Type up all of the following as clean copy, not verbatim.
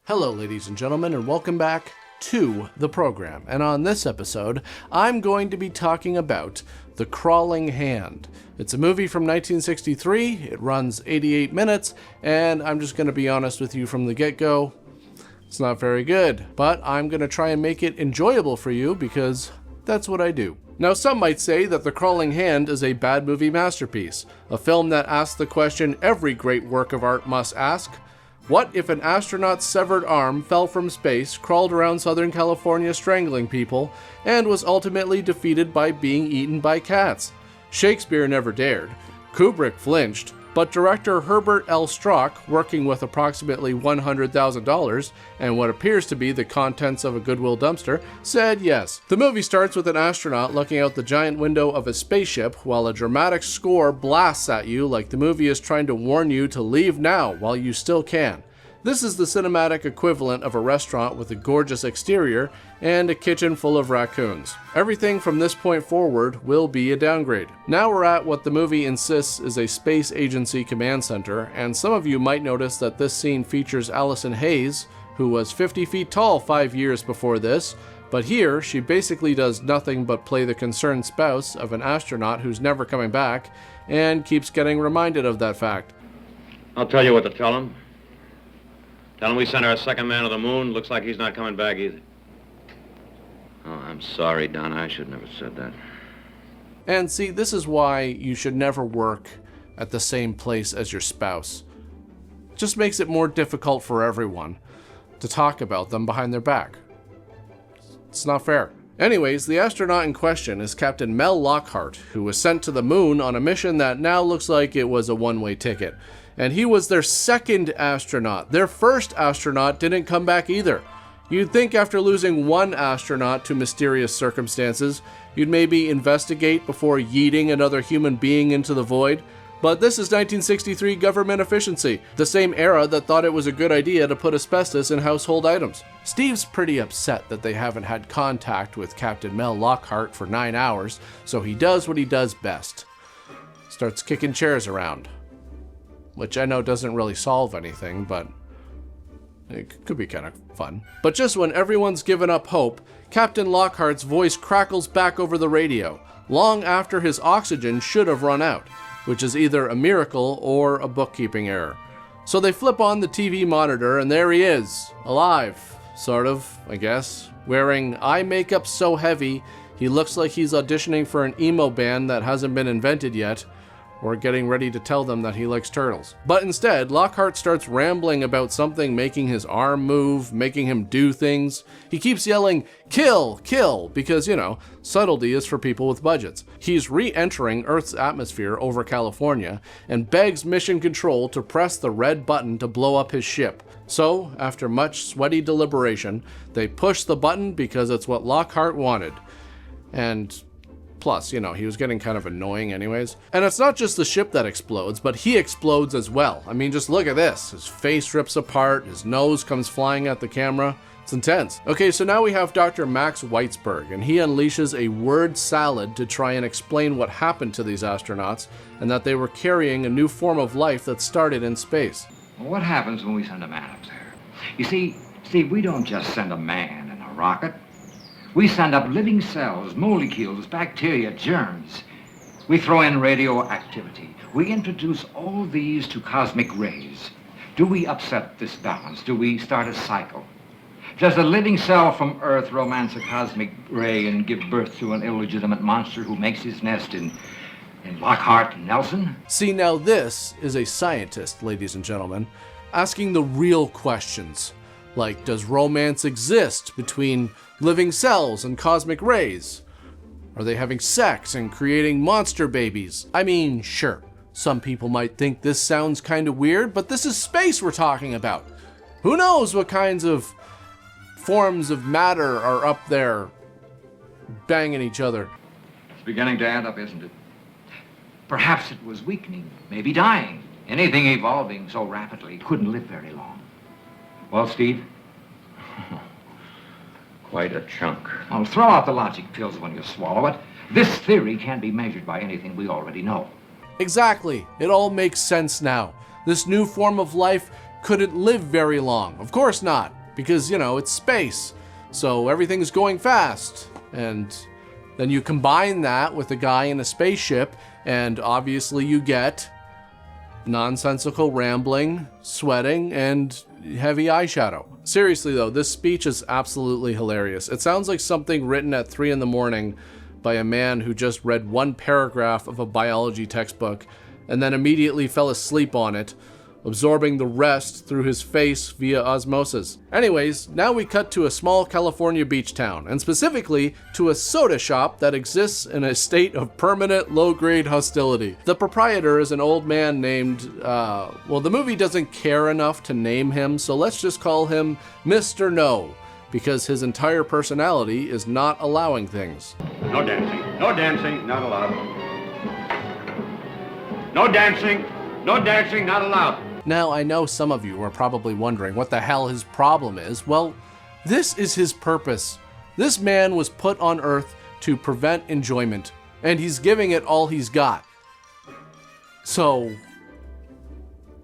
Hello, ladies and gentlemen, and welcome back to the program. And on this episode, I'm going to be talking about The Crawling Hand. It's a movie from 1963, it runs 88 minutes, and I'm just going to be honest with you from the get-go, it's not very good. But I'm going to try and make it enjoyable for you because that's what I do. Now, some might say that The Crawling Hand is a bad movie masterpiece, a film that asks the question every great work of art must ask. What if an astronaut's severed arm fell from space, crawled around Southern California strangling people, and was ultimately defeated by being eaten by cats? Shakespeare never dared. Kubrick flinched, but director Herbert L. Strock, working with approximately $100,000 and what appears to be the contents of a Goodwill dumpster, said yes. The movie starts with an astronaut looking out the giant window of a spaceship while a dramatic score blasts at you like the movie is trying to warn you to leave now while you still can. This is the cinematic equivalent of a restaurant with a gorgeous exterior and a kitchen full of raccoons. Everything from this point forward will be a downgrade. Now we're at what the movie insists is a space agency command center, and some of you might notice that this scene features Allison Hayes, who was 50 feet tall 5 years before this, but here she basically does nothing but play the concerned spouse of an astronaut who's never coming back, and keeps getting reminded of that fact. I'll tell you what to tell him. Tell him we sent our second man to the moon. Looks like he's not coming back either. Oh, I'm sorry, Don. I should never have said that. And see, this is why you should never work at the same place as your spouse. It just makes it more difficult for everyone to talk about them behind their back. It's not fair. Anyways, the astronaut in question is Captain Mel Lockhart, who was sent to the moon on a mission that now looks like it was a one-way ticket. And he was their second astronaut. Their first astronaut didn't come back either. You'd think after losing one astronaut to mysterious circumstances, you'd maybe investigate before yeeting another human being into the void. But this is 1963 government efficiency, the same era that thought it was a good idea to put asbestos in household items. Steve's pretty upset that they haven't had contact with Captain Mel Lockhart for 9 hours, so he does what he does best. Starts kicking chairs around. Which I know doesn't really solve anything, but it could be kind of fun. But just when everyone's given up hope, Captain Lockhart's voice crackles back over the radio, long after his oxygen should have run out, which is either a miracle or a bookkeeping error. So they flip on the TV monitor and there he is, alive, sort of, I guess, wearing eye makeup so heavy he looks like he's auditioning for an emo band that hasn't been invented yet, or getting ready to tell them that he likes turtles. But instead, Lockhart starts rambling about something making his arm move, making him do things. He keeps yelling, "Kill, kill," because, subtlety is for people with budgets. He's re-entering Earth's atmosphere over California and begs Mission Control to press the red button to blow up his ship. So, after much sweaty deliberation, they push the button because it's what Lockhart wanted. And plus, he was getting kind of annoying anyways. And it's not just the ship that explodes, but he explodes as well. I mean, just look at this. His face rips apart, his nose comes flying at the camera. It's intense. Okay, so now we have Dr. Max Weitzberg, and he unleashes a word salad to try and explain what happened to these astronauts, and that they were carrying a new form of life that started in space. Well, what happens when we send a man up there? You see, Steve, we don't just send a man in a rocket. We send up living cells, molecules, bacteria, germs. We throw in radioactivity. We introduce all these to cosmic rays. Do we upset this balance? Do we start a cycle? Does a living cell from Earth romance a cosmic ray and give birth to an illegitimate monster who makes his nest in Lockhart and Nelson? See, now this is a scientist, ladies and gentlemen, asking the real questions. Like, does romance exist between living cells and cosmic rays? Are they having sex and creating monster babies? I mean, sure, some people might think this sounds kind of weird, but this is space we're talking about. Who knows what kinds of forms of matter are up there banging each other? It's beginning to add up, isn't it? Perhaps it was weakening, maybe dying. Anything evolving so rapidly couldn't live very long. Well, Steve? Quite a chunk. Well, throw out the logic pills when you swallow it. This theory can't be measured by anything we already know. Exactly. It all makes sense now. This new form of life couldn't live very long. Of course not, because, you know, it's space, so everything's going fast. And then you combine that with a guy in a spaceship, and obviously you get nonsensical rambling, sweating, and heavy eyeshadow. Seriously though, this speech is absolutely hilarious. It sounds like something written at 3 in the morning by a man who just read one paragraph of a biology textbook and then immediately fell asleep on it, absorbing the rest through his face via osmosis. Anyways, now we cut to a small California beach town, and specifically to a soda shop that exists in a state of permanent low-grade hostility. The proprietor is an old man named, well, the movie doesn't care enough to name him, so let's just call him Mr. No, because his entire personality is not allowing things. No dancing. No dancing. Not allowed. No dancing. No dancing. Not allowed. Now, I know some of you are probably wondering what the hell his problem is. Well, this is his purpose. This man was put on Earth to prevent enjoyment, and he's giving it all he's got. So,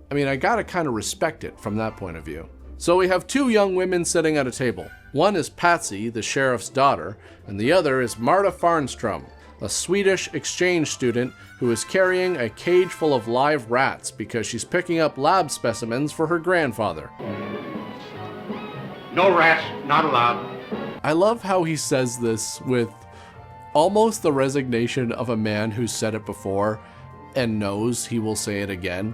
I mean, I gotta kind of respect it from that point of view. So we have 2 young women sitting at a table. One is Patsy, the sheriff's daughter, and the other is Marta Farnstrom, a Swedish exchange student who is carrying a cage full of live rats because she's picking up lab specimens for her grandfather. No rats. Not allowed. I love how he says this with almost the resignation of a man who's said it before and knows he will say it again.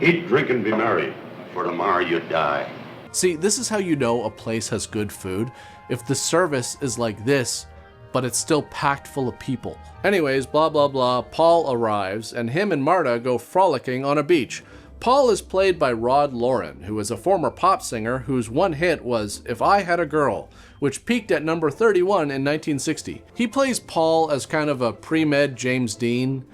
Eat, drink, and be merry, for tomorrow you die. See, this is how you know a place has good food, if the service is like this, but it's still packed full of people. Anyways, blah blah blah, Paul arrives, and him and Marta go frolicking on a beach. Paul is played by Rod Lauren, who is a former pop singer whose one hit was If I Had a Girl, which peaked at number 31 in 1960. He plays Paul as kind of a pre-med James Dean.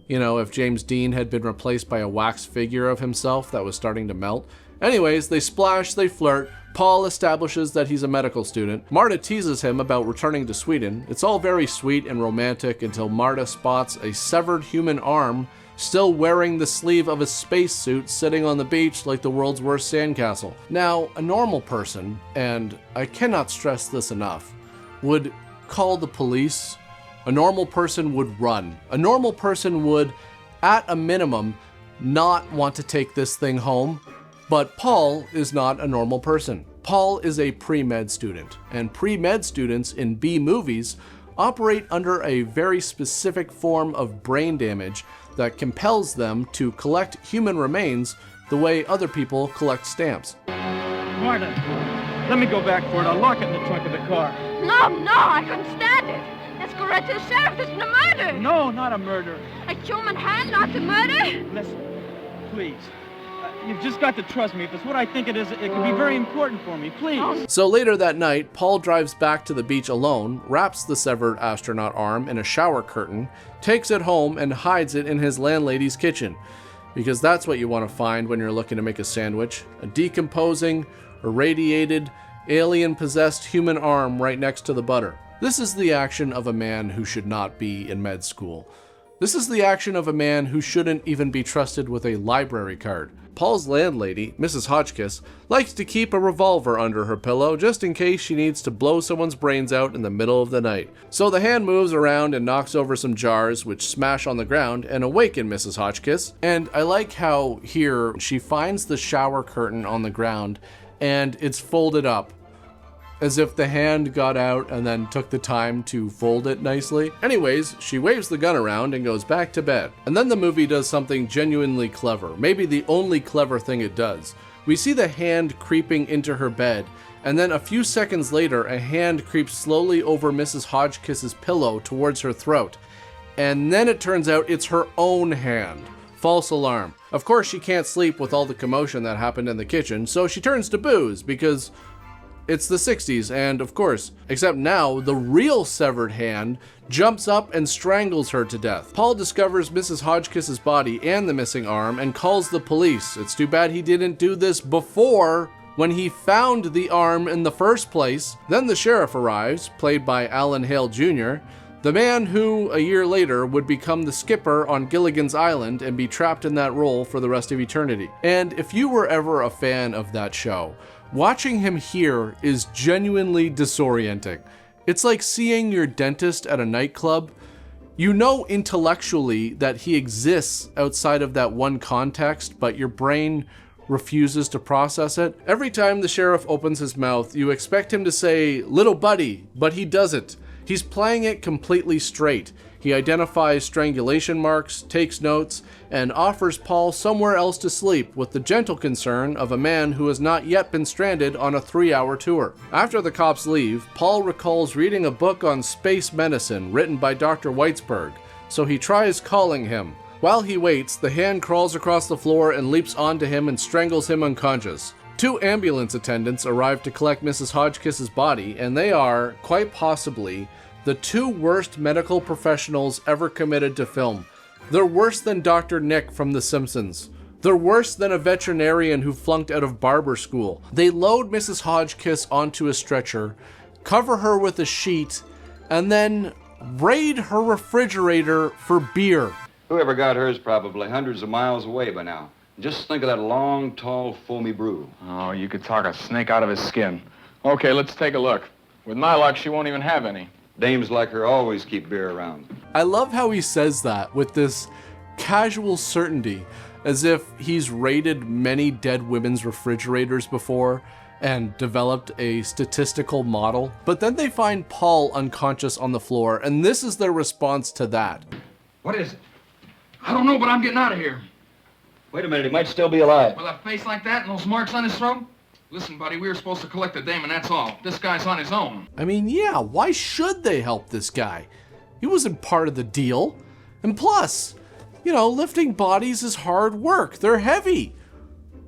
You know, if James Dean had been replaced by a wax figure of himself that was starting to melt. Anyways, they splash, they flirt. Paul establishes that he's a medical student. Marta teases him about returning to Sweden. It's all very sweet and romantic until Marta spots a severed human arm still wearing the sleeve of a spacesuit sitting on the beach like the world's worst sandcastle. Now, a normal person, and I cannot stress this enough, would call the police. A normal person would run. A normal person would, at a minimum, not want to take this thing home. But Paul is not a normal person. Paul is a pre-med student, and pre-med students in B movies operate under a very specific form of brain damage that compels them to collect human remains the way other people collect stamps. Marta, let me go back for it. I'll lock it in the trunk of the car. No, I couldn't stand it. Let's go right to the sheriff. This is a murder. No, not a murder. A human hand, not a murder. Listen, please. You've just got to trust me. If it's what I think it is, it can be very important for me. Please. So later that night, Paul drives back to the beach alone, wraps the severed astronaut arm in a shower curtain, takes it home, and hides it in his landlady's kitchen. Because that's what you want to find when you're looking to make a sandwich. A decomposing, irradiated, alien-possessed human arm right next to the butter. This is the action of a man who should not be in med school. This is the action of a man who shouldn't even be trusted with a library card. Paul's landlady, Mrs. Hotchkiss, likes to keep a revolver under her pillow just in case she needs to blow someone's brains out in the middle of the night. So the hand moves around and knocks over some jars which smash on the ground and awaken Mrs. Hotchkiss. And I like how here she finds the shower curtain on the ground and it's folded up, as if the hand got out and then took the time to fold it nicely. Anyways, she waves the gun around and goes back to bed. And then the movie does something genuinely clever, maybe the only clever thing it does. We see the hand creeping into her bed, and then a few seconds later, a hand creeps slowly over Mrs. Hotchkiss's pillow towards her throat. And then it turns out it's her own hand. False alarm. Of course, she can't sleep with all the commotion that happened in the kitchen, so she turns to booze because it's the 60s, and of course, except now, the real severed hand jumps up and strangles her to death. Paul discovers Mrs. Hotchkiss's body and the missing arm and calls the police. It's too bad he didn't do this before, when he found the arm in the first place. Then the sheriff arrives, played by Alan Hale Jr. The man who, a year later, would become the skipper on Gilligan's Island and be trapped in that role for the rest of eternity. And if you were ever a fan of that show, watching him here is genuinely disorienting. It's like seeing your dentist at a nightclub. You know intellectually that he exists outside of that one context, but your brain refuses to process it. Every time the sheriff opens his mouth, you expect him to say, "Little buddy," but he doesn't. He's playing it completely straight. He identifies strangulation marks, takes notes, and offers Paul somewhere else to sleep with the gentle concern of a man who has not yet been stranded on a 3-hour tour. After the cops leave, Paul recalls reading a book on space medicine written by Dr. Weitzberg, so he tries calling him. While he waits, the hand crawls across the floor and leaps onto him and strangles him unconscious. 2 ambulance attendants arrive to collect Mrs. Hodgkiss's body, and they are, quite possibly, the 2 worst medical professionals ever committed to film. They're worse than Dr. Nick from The Simpsons. They're worse than a veterinarian who flunked out of barber school. They load Mrs. Hodgkiss onto a stretcher, cover her with a sheet, and then raid her refrigerator for beer. Whoever got hers probably hundreds of miles away by now. Just think of that long, tall, foamy brew. Oh, you could talk a snake out of his skin. Okay, let's take a look. With my luck, she won't even have any. Dames like her always keep beer around. I love how he says that with this casual certainty, as if he's raided many dead women's refrigerators before and developed a statistical model. But then they find Paul unconscious on the floor, and this is their response to that. What is it? I don't know, but I'm getting out of here. Wait a minute, he might still be alive. With a face like that and those marks on his throat? Listen, buddy, we were supposed to collect the dame, and that's all. This guy's on his own. I mean, yeah, why should they help this guy? He wasn't part of the deal. And plus, you know, lifting bodies is hard work. They're heavy.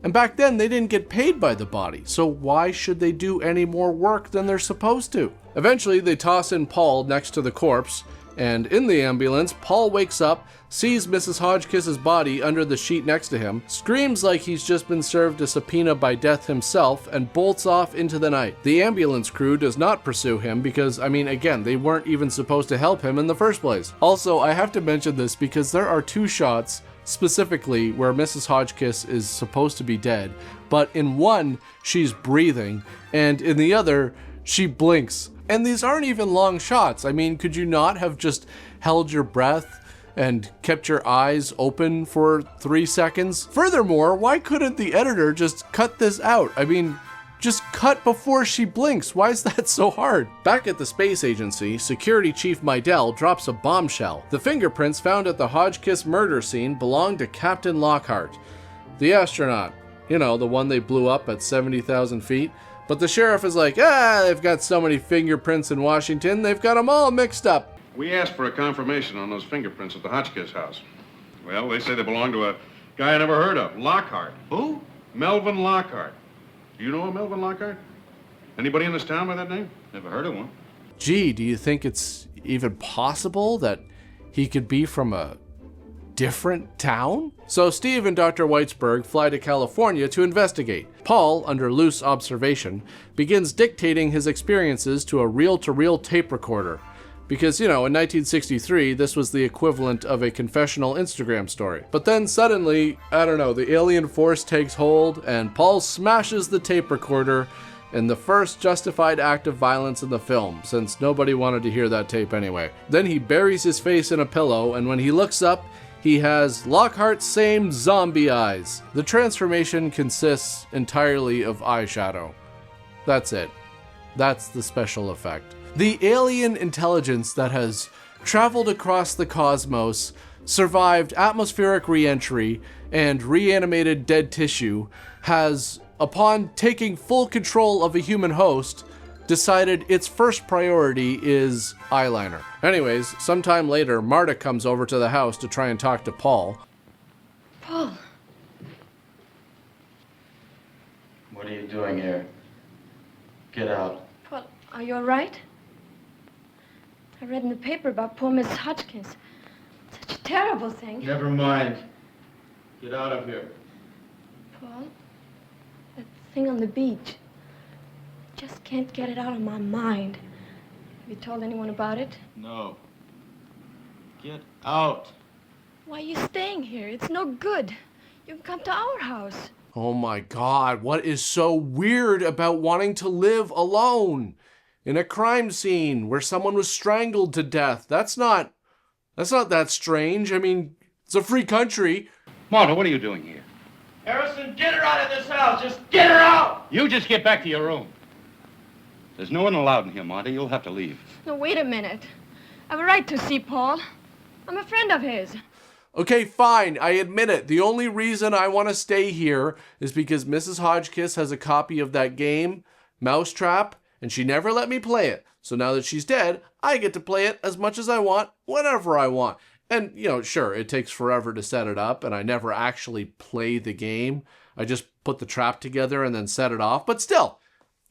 And back then, they didn't get paid by the body, so why should they do any more work than they're supposed to? Eventually, they toss in Paul next to the corpse, and in the ambulance, Paul wakes up, sees Mrs. Hodgkiss's body under the sheet next to him, screams like he's just been served a subpoena by death himself, and bolts off into the night. The ambulance crew does not pursue him because, I mean, again, they weren't even supposed to help him in the first place. Also, I have to mention this because there are 2 shots specifically where Mrs. Hodgkiss is supposed to be dead, but in one, she's breathing, and in the other, she blinks. And these aren't even long shots. I mean, could you not have just held your breath and kept your eyes open for 3 seconds? Furthermore, why couldn't the editor just cut this out? I mean, just cut before she blinks. Why is that so hard? Back at the space agency, Security Chief Mydell drops a bombshell. The fingerprints found at the Hodgkiss murder scene belonged to Captain Lockhart, the astronaut. You know, the one they blew up at 70,000 feet. But the sheriff is like, they've got so many fingerprints in Washington, they've got them all mixed up. We asked for a confirmation on those fingerprints at the Hotchkiss house. Well, they say they belong to a guy I never heard of, Lockhart. Who? Melvin Lockhart. Do you know a Melvin Lockhart? Anybody in this town by that name? Never heard of one. Gee, do you think it's even possible that he could be from a different town? So Steve and Dr. Weitzberg fly to California to investigate. Paul, under loose observation, begins dictating his experiences to a reel-to-reel tape recorder. Because, you know, in 1963, this was the equivalent of a confessional Instagram story. But then suddenly, I don't know, the alien force takes hold, and Paul smashes the tape recorder in the first justified act of violence in the film, since nobody wanted to hear that tape anyway. Then he buries his face in a pillow, and when he looks up, he has Lockhart's same zombie eyes. The transformation consists entirely of eyeshadow. That's it. That's the special effect. The alien intelligence that has traveled across the cosmos, survived atmospheric re-entry, and reanimated dead tissue has, upon taking full control of a human host, decided its first priority is eyeliner. Anyways, sometime later, Marta comes over to the house to try and talk to Paul. Paul. What are you doing here? Get out. Paul, are you all right? I read in the paper about poor Miss Hodgkins. Such a terrible thing. Never mind. Get out of here. Paul, that thing on the beach. Just can't get it out of my mind. Have you told anyone about it? No. Get out. Why are you staying here? It's no good. You can come to our house. Oh my God, what is so weird about wanting to live alone in a crime scene where someone was strangled to death? That's not that strange. I mean, it's a free country. Marta, what are you doing here? Harrison, get her out of this house. Just get her out. You just get back to your room. There's no one allowed in here, Marta. You'll have to leave. No, wait a minute. I have a right to see Paul. I'm a friend of his. Okay, fine, I admit it. The only reason I want to stay here is because Mrs. Hotchkiss has a copy of that game, Mousetrap, and she never let me play it. So now that she's dead, I get to play it as much as I want, whenever I want. And, you know, sure, it takes forever to set it up, and I never actually play the game. I just put the trap together and then set it off. But still,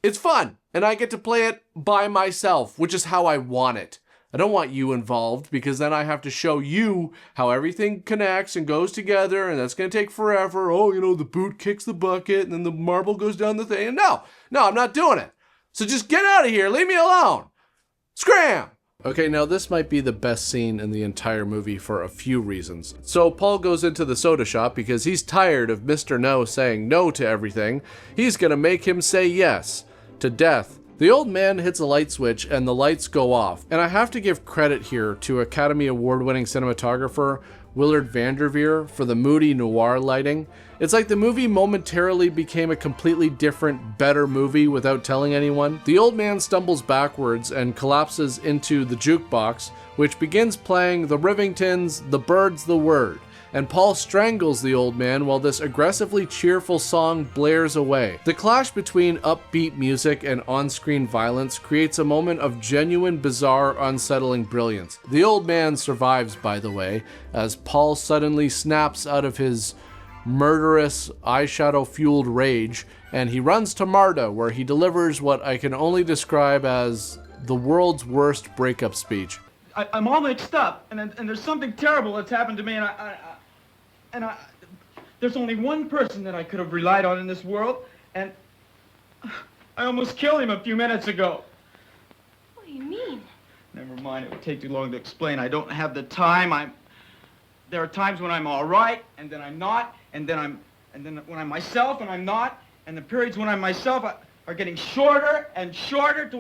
it's fun, and I get to play it by myself, which is how I want it. I don't want you involved, because then I have to show you how everything connects and goes together, and that's going to take forever. Oh, you know, the boot kicks the bucket, and then the marble goes down the thing. And no, I'm not doing it. So just get out of here. Leave me alone. Scram! Okay, now this might be the best scene in the entire movie for a few reasons. So Paul goes into the soda shop because he's tired of Mr. No saying no to everything. He's going to make him say yes to death. The old man hits a light switch and the lights go off. And I have to give credit here to Academy Award-winning cinematographer Willard Vanderveer for the moody noir lighting. It's like the movie momentarily became a completely different, better movie without telling anyone. The old man stumbles backwards and collapses into the jukebox, which begins playing the Rivingtons' The Bird's the Word. And Paul strangles the old man while this aggressively cheerful song blares away. The clash between upbeat music and on-screen violence creates a moment of genuine, bizarre, unsettling brilliance. The old man survives, by the way, as Paul suddenly snaps out of his murderous, eyeshadow-fueled rage, and he runs to Marta, where he delivers what I can only describe as the world's worst breakup speech. I'm all mixed up, and there's something terrible that's happened to me, and there's only one person that I could have relied on in this world, and I almost killed him a few minutes ago. What do you mean? Never mind, it would take too long to explain. I don't have the time. There are times when I'm all right, and then I'm not, and then when I'm myself and I'm not, and the periods when I'm myself are getting shorter and shorter.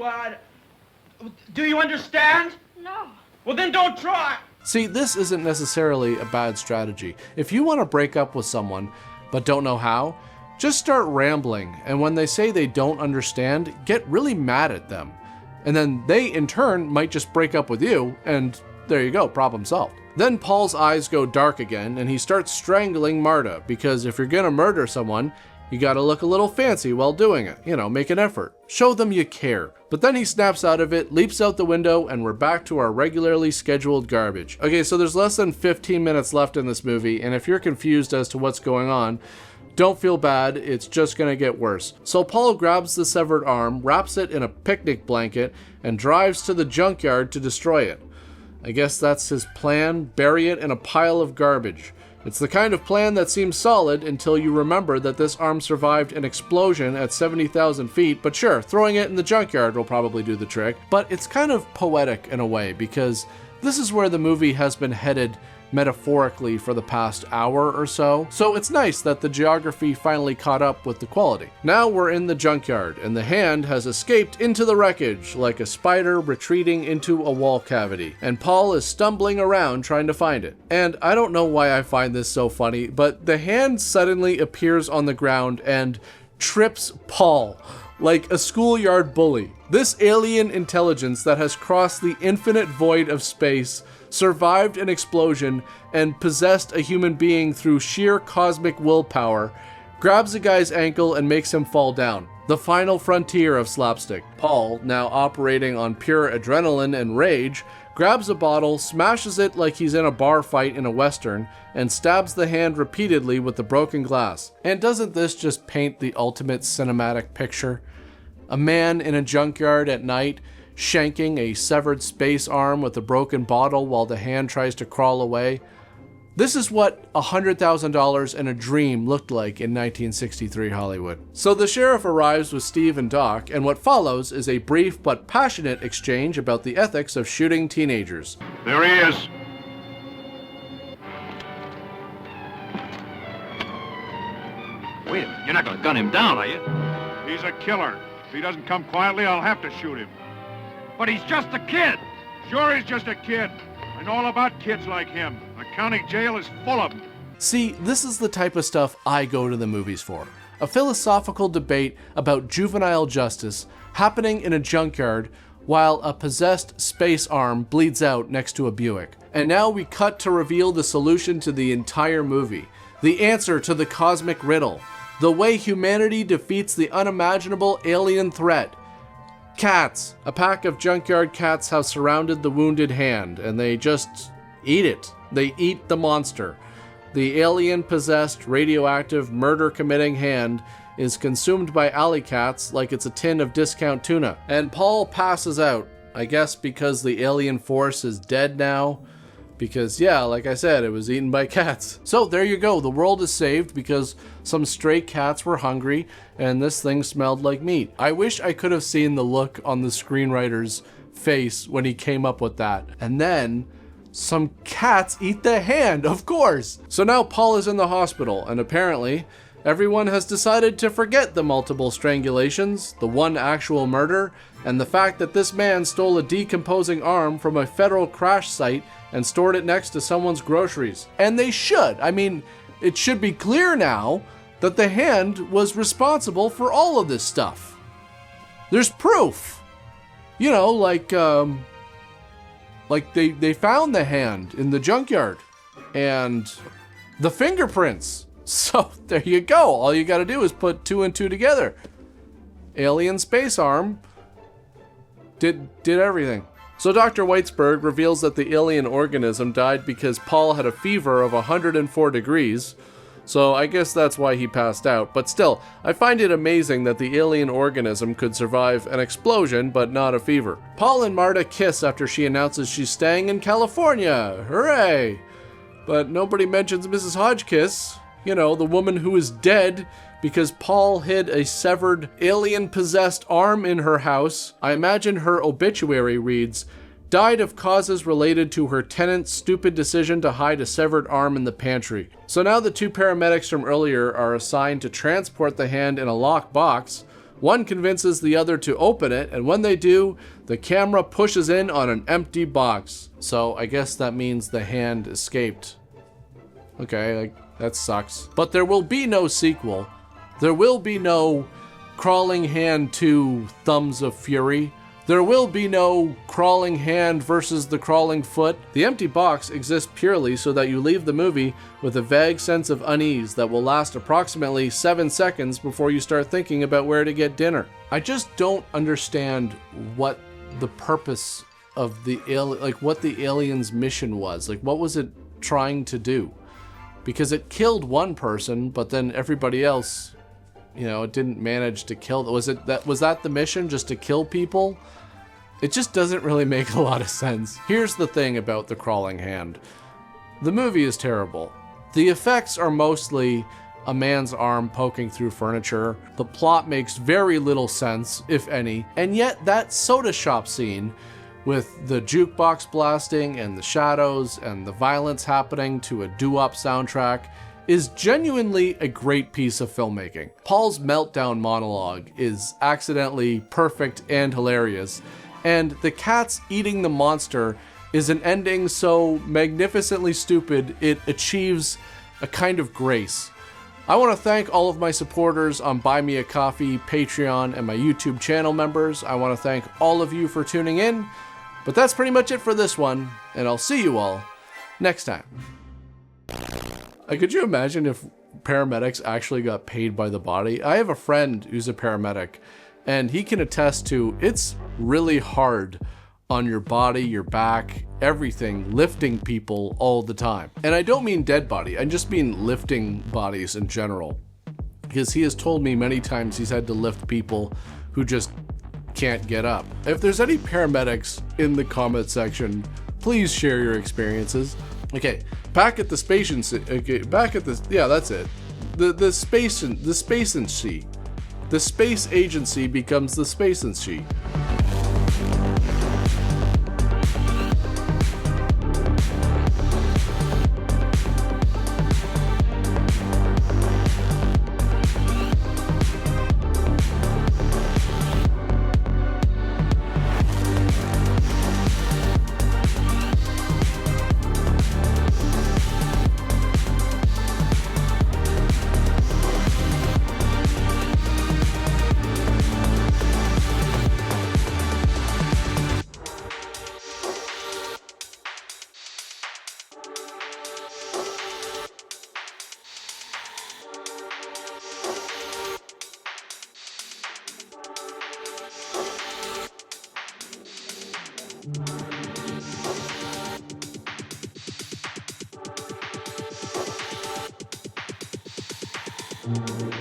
Do you understand? No. Well, then don't try. See, this isn't necessarily a bad strategy. If you want to break up with someone, but don't know how, just start rambling, and when they say they don't understand, get really mad at them. And then they, in turn, might just break up with you, and there you go, problem solved. Then Paul's eyes go dark again, and he starts strangling Marta, because if you're gonna murder someone, you gotta look a little fancy while doing it. You know, make an effort. Show them you care. But then he snaps out of it, leaps out the window, and we're back to our regularly scheduled garbage. Okay, so there's less than 15 minutes left in this movie, and if you're confused as to what's going on, don't feel bad, it's just gonna get worse. So Paul grabs the severed arm, wraps it in a picnic blanket, and drives to the junkyard to destroy it. I guess that's his plan, bury it in a pile of garbage. It's the kind of plan that seems solid until you remember that this arm survived an explosion at 70,000 feet, but sure, throwing it in the junkyard will probably do the trick. But it's kind of poetic in a way, because this is where the movie has been headed metaphorically for the past hour or so. So it's nice that the geography finally caught up with the quality. Now we're in the junkyard, and the hand has escaped into the wreckage like a spider retreating into a wall cavity, and Paul is stumbling around trying to find it. And I don't know why I find this so funny, but the hand suddenly appears on the ground and trips Paul like a schoolyard bully. This alien intelligence that has crossed the infinite void of space, survived an explosion, and possessed a human being through sheer cosmic willpower, grabs a guy's ankle and makes him fall down. The final frontier of slapstick. Paul, now operating on pure adrenaline and rage, grabs a bottle, smashes it like he's in a bar fight in a western, and stabs the hand repeatedly with the broken glass. And doesn't this just paint the ultimate cinematic picture? A man in a junkyard at night, shanking a severed space arm with a broken bottle while the hand tries to crawl away. This is what $100,000 in a dream looked like in 1963 Hollywood. So the sheriff arrives with Steve and Doc, and what follows is a brief but passionate exchange about the ethics of shooting teenagers. There he is. not gonna gun him down, are you? He's a killer. If he doesn't come quietly, I'll have to shoot him. But he's just a kid. Sure, he's just a kid. I know all about kids like him. The county jail is full of them. See, this is the type of stuff I go to the movies for. A philosophical debate about juvenile justice happening in a junkyard while a possessed space arm bleeds out next to a Buick. And now we cut to reveal the solution to the entire movie. The answer to the cosmic riddle. The way humanity defeats the unimaginable alien threat. Cats. A pack of junkyard cats have surrounded the wounded hand, and they just eat it. They eat the monster. The alien-possessed, radioactive, murder-committing hand is consumed by alley cats like it's a tin of discount tuna. And Paul passes out, I guess because the alien force is dead now. Because, yeah, like I said, it was eaten by cats. So there you go, the world is saved because some stray cats were hungry and this thing smelled like meat. I wish I could have seen the look on the screenwriter's face when he came up with that. And then some cats eat the hand, of course. So now Paul is in the hospital, and apparently everyone has decided to forget the multiple strangulations, the one actual murder, and the fact that this man stole a decomposing arm from a federal crash site and stored it next to someone's groceries. And they should. I mean, it should be clear now that the hand was responsible for all of this stuff. There's proof. You know, like they found the hand in the junkyard and the fingerprints. So there you go. All you got to do is put 2 and 2 together. Alien space arm did everything. So Dr. Weitzberg reveals that the alien organism died because Paul had a fever of 104 degrees. So I guess that's why he passed out. But still, I find it amazing that the alien organism could survive an explosion, but not a fever. Paul and Marta kiss after she announces she's staying in California. Hooray! But nobody mentions Mrs. Hodgkiss. You know, the woman who is dead because Paul hid a severed alien-possessed arm in her house. I imagine her obituary reads, died of causes related to her tenant's stupid decision to hide a severed arm in the pantry. So now the 2 paramedics from earlier are assigned to transport the hand in a locked box. One convinces the other to open it, and when they do, the camera pushes in on an empty box. So I guess that means the hand escaped. Okay, that sucks. But there will be no sequel. There will be no Crawling Hand 2 Thumbs of Fury. There will be no Crawling Hand versus the Crawling Foot. The empty box exists purely so that you leave the movie with a vague sense of unease that will last approximately 7 seconds before you start thinking about where to get dinner. I just don't understand what the purpose of the what the alien's mission was. Like, what was it trying to do? Because it killed one person, but then everybody else, you know, it didn't manage to kill. Was that the mission, just to kill people? It just doesn't really make a lot of sense. Here's the thing about The Crawling Hand. The movie is terrible. The effects are mostly a man's arm poking through furniture. The plot makes very little sense, if any, and yet that soda shop scene with the jukebox blasting and the shadows and the violence happening to a doo-wop soundtrack is genuinely a great piece of filmmaking. Paul's meltdown monologue is accidentally perfect and hilarious, and the cats eating the monster is an ending so magnificently stupid it achieves a kind of grace. I want to thank all of my supporters on Buy Me a Coffee, Patreon, and my YouTube channel members. I want to thank all of you for tuning in. But that's pretty much it for this one, and I'll see you all next time. Could you imagine if paramedics actually got paid by the body? I have a friend who's a paramedic, and he can attest to it's really hard on your body, your back, everything, lifting people all the time. And I don't mean dead body, I just mean lifting bodies in general. Because he has told me many times he's had to lift people who just can't get up. If there's any paramedics in the comment section, please share your experiences. Okay, back at the space agency. The space agency becomes the space agency. Bye.